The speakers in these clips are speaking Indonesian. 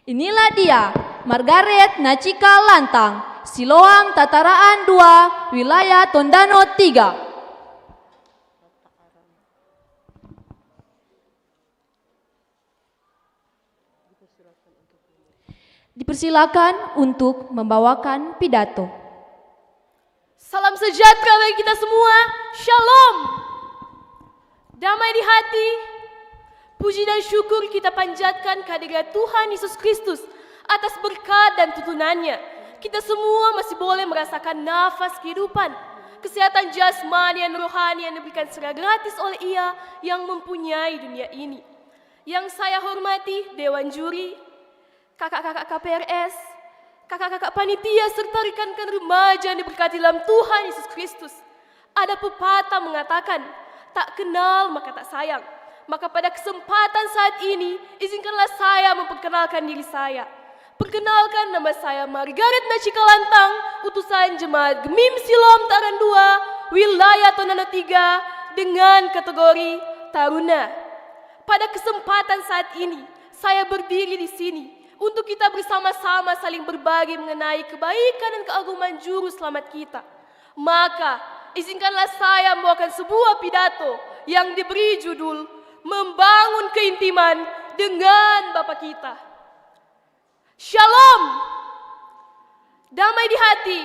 Inilah dia, Margaret Nachika Lantang, Siloam Tataraan 2, Wilayah Tondano 3. Dipersilakan untuk membawakan pidato. Salam sejahtera bagi kita semua. Shalom. Damai di hati. Puji dan syukur kita panjatkan kehadirat Tuhan Yesus Kristus atas berkat dan tuntunannya. Kita semua masih boleh merasakan nafas kehidupan, kesehatan jasmani dan rohani yang diberikan secara gratis oleh Ia yang mempunyai dunia ini. Yang saya hormati Dewan Juri, kakak-kakak KPRS, kakak-kakak panitia serta rekan-rekan remaja yang diberkati dalam Tuhan Yesus Kristus. Ada pepatah mengatakan, tak kenal maka tak sayang. Maka pada kesempatan saat ini, izinkanlah saya memperkenalkan diri saya. Perkenalkan, nama saya Margaret Nachika Lantang, utusan Jemaat Gemim Siloam Taran 2, Wilayah Tondano 3, dengan kategori Taruna. Pada kesempatan saat ini, saya berdiri di sini untuk kita bersama-sama saling berbagi mengenai kebaikan dan keagungan juru selamat kita. Maka, izinkanlah saya membawakan sebuah pidato yang diberi judul Membangun Keintiman dengan Bapa kita. Shalom. Damai di hati.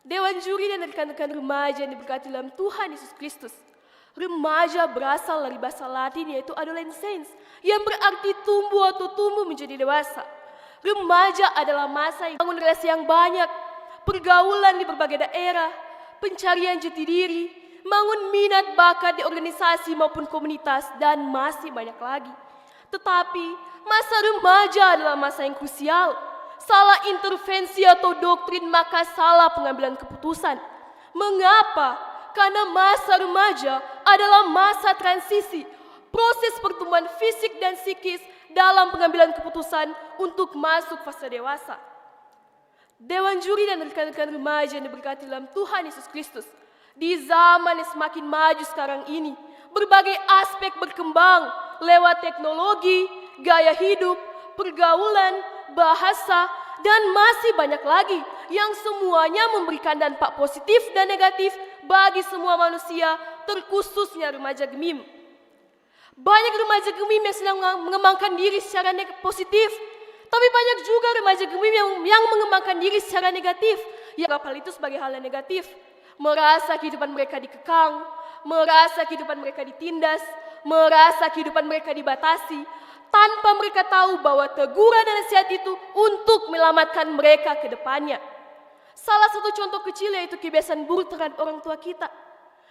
Dewan Juri dan rekan-rekan remaja yang diberkati dalam Tuhan Yesus Kristus. Remaja berasal dari bahasa Latin yaitu adolescens, yang berarti tumbuh atau tumbuh menjadi dewasa. Remaja adalah masa yang bangun relasi yang banyak, pergaulan di berbagai daerah, pencarian jati diri, bangun minat bakat di organisasi maupun komunitas, dan masih banyak lagi. Tetapi masa remaja adalah masa yang krusial. Salah intervensi atau doktrin maka salah pengambilan keputusan. Mengapa? Karena masa remaja adalah masa transisi, proses pertumbuhan fisik dan psikis dalam pengambilan keputusan untuk masuk fase dewasa. Dewan Juri dan rekan-rekan remaja yang diberkati dalam Tuhan Yesus Kristus, di zaman yang semakin maju sekarang ini, berbagai aspek berkembang lewat teknologi, gaya hidup, pergaulan, bahasa, dan masih banyak lagi yang semuanya memberikan dampak positif dan negatif bagi semua manusia, terkhususnya remaja Gemim. Banyak remaja Gemim yang sedang mengembangkan diri secara positif, tapi banyak juga remaja Gemim yang mengembangkan diri secara negatif. Ya, hal itu sebagai hal yang negatif. Merasa kehidupan mereka dikekang, merasa kehidupan mereka ditindas, merasa kehidupan mereka dibatasi, tanpa mereka tahu bahwa teguran dan nasihat itu untuk menyelamatkan mereka ke depannya. Salah satu contoh kecil yaitu kebiasaan buruk terhadap orang tua kita.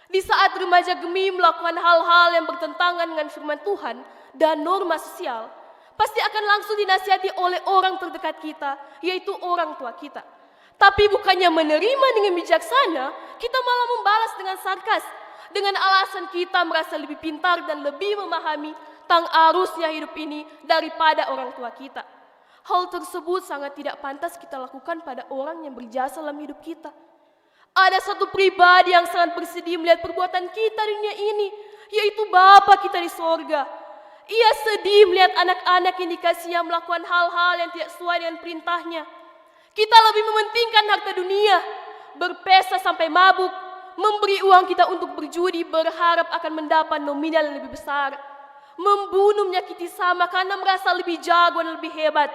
Di saat remaja Gemim melakukan hal-hal yang bertentangan dengan firman Tuhan dan norma sosial, pasti akan langsung dinasihati oleh orang terdekat kita, yaitu orang tua kita. Tapi bukannya menerima dengan bijaksana, kita malah membalas dengan sarkas, dengan alasan kita merasa lebih pintar dan lebih memahami tentang arusnya hidup ini daripada orang tua kita. Hal tersebut sangat tidak pantas kita lakukan pada orang yang berjasa dalam hidup kita. Ada satu pribadi yang sangat bersedih melihat perbuatan kita di dunia ini, yaitu Bapa kita di sorga. Ia sedih melihat anak-anak yang dikasihnya melakukan hal-hal yang tidak sesuai dengan perintahnya. Kita lebih mementingkan harta dunia, berpesta sampai mabuk, memberi uang kita untuk berjudi berharap akan mendapat nominal yang lebih besar, membunuh menyakiti sama karena merasa lebih jago dan lebih hebat,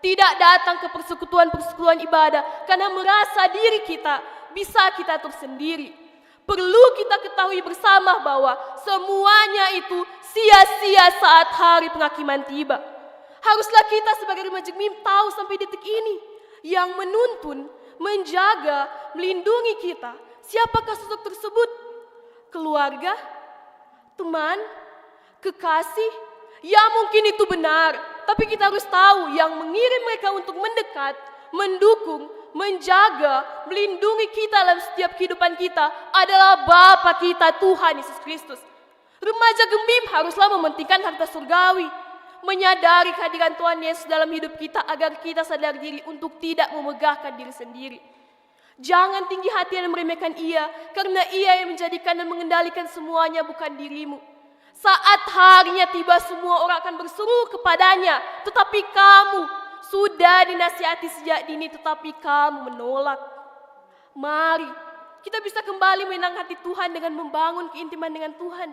tidak datang ke persekutuan-persekutuan ibadah karena merasa diri kita bisa kita atur sendiri. Perlu kita ketahui bersama bahwa semuanya itu sia-sia saat hari penghakiman tiba. Haruslah kita sebagai remaja Gemim tahu sampai detik ini, yang menuntun, menjaga, melindungi kita, siapakah sosok tersebut? Keluarga, teman, kekasih? Ya mungkin itu benar, tapi kita harus tahu yang mengirim mereka untuk mendekat, mendukung, menjaga, melindungi kita dalam setiap kehidupan kita adalah Bapa kita Tuhan Yesus Kristus. Remaja Gemim haruslah mementingkan harta surgawi, menyadari kehadiran Tuhan Yesus dalam hidup kita agar kita sadar diri untuk tidak memegahkan diri sendiri. Jangan tinggi hati dan meremehkan Ia, karena Ia yang menjadikan dan mengendalikan semuanya, bukan dirimu. Saat harinya tiba semua orang akan berseru kepadanya, tetapi kamu sudah dinasihati sejak dini tetapi kamu menolak. Mari kita bisa kembali menyenang hati Tuhan dengan membangun keintiman dengan Tuhan.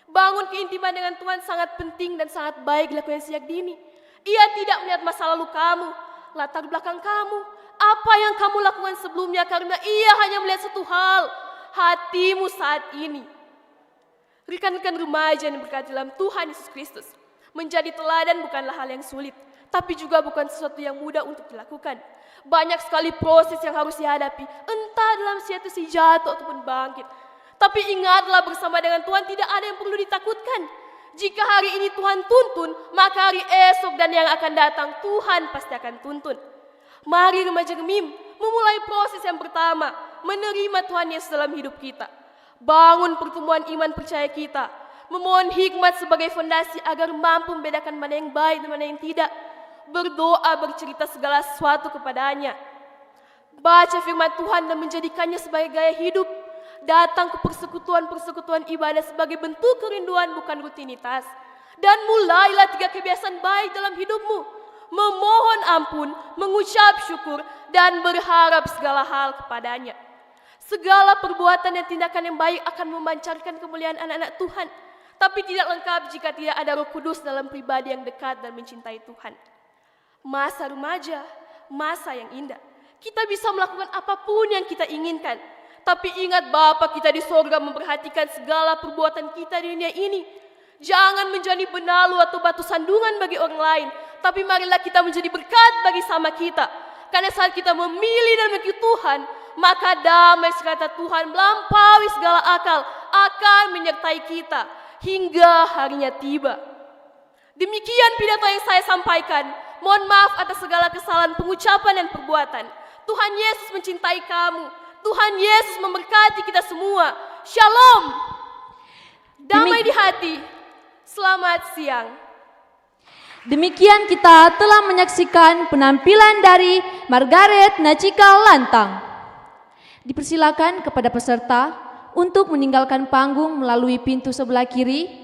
Bangun keintiman dengan Tuhan sangat penting dan sangat baik dilakukan sejak dini. Ia tidak melihat masa lalu kamu, latar belakang kamu, apa yang kamu lakukan sebelumnya, karena ia hanya melihat satu hal, hatimu saat ini. Rekan-rekan remaja yang berkat dalam Tuhan Yesus Kristus, menjadi teladan bukanlah hal yang sulit, tapi juga bukan sesuatu yang mudah untuk dilakukan. Banyak sekali proses yang harus dihadapi, entah dalam situasi jatuh ataupun bangkit. Tapi ingatlah, bersama dengan Tuhan tidak ada yang perlu ditakutkan. Jika hari ini Tuhan tuntun, maka hari esok dan yang akan datang Tuhan pasti akan tuntun. Mari remaja Gemim memulai proses yang pertama, menerima Tuhan Yesus dalam hidup kita. Bangun pertumbuhan iman percaya kita, memohon hikmat sebagai fondasi agar mampu membedakan mana yang baik dan mana yang tidak. Berdoa, bercerita segala sesuatu kepadanya. Baca firman Tuhan dan menjadikannya sebagai gaya hidup. Datang ke persekutuan-persekutuan ibadah sebagai bentuk kerinduan bukan rutinitas. Dan mulailah 3 kebiasaan baik dalam hidupmu. Memohon ampun, mengucap syukur, dan berharap segala hal kepadanya. Segala perbuatan dan tindakan yang baik akan memancarkan kemuliaan anak-anak Tuhan. Tapi tidak lengkap jika tidak ada Roh Kudus dalam pribadi yang dekat dan mencintai Tuhan. Masa remaja, masa yang indah. Kita bisa melakukan apapun yang kita inginkan. Tapi ingat Bapa kita di sorga memperhatikan segala perbuatan kita di dunia ini. Jangan menjadi benalu atau batu sandungan bagi orang lain. Tapi marilah kita menjadi berkat bagi sama kita. Karena saat kita memilih dan mengikuti Tuhan, maka damai serta Tuhan melampaui segala akal akan menyertai kita hingga harinya tiba. Demikian pidato yang saya sampaikan. Mohon maaf atas segala kesalahan pengucapan dan perbuatan. Tuhan Yesus mencintai kamu. Tuhan Yesus memberkati kita semua. Shalom. Damai di hati. Selamat siang. Demikian kita telah menyaksikan penampilan dari Margaret Nachika Lantang. Dipersilakan kepada peserta untuk meninggalkan panggung melalui pintu sebelah kiri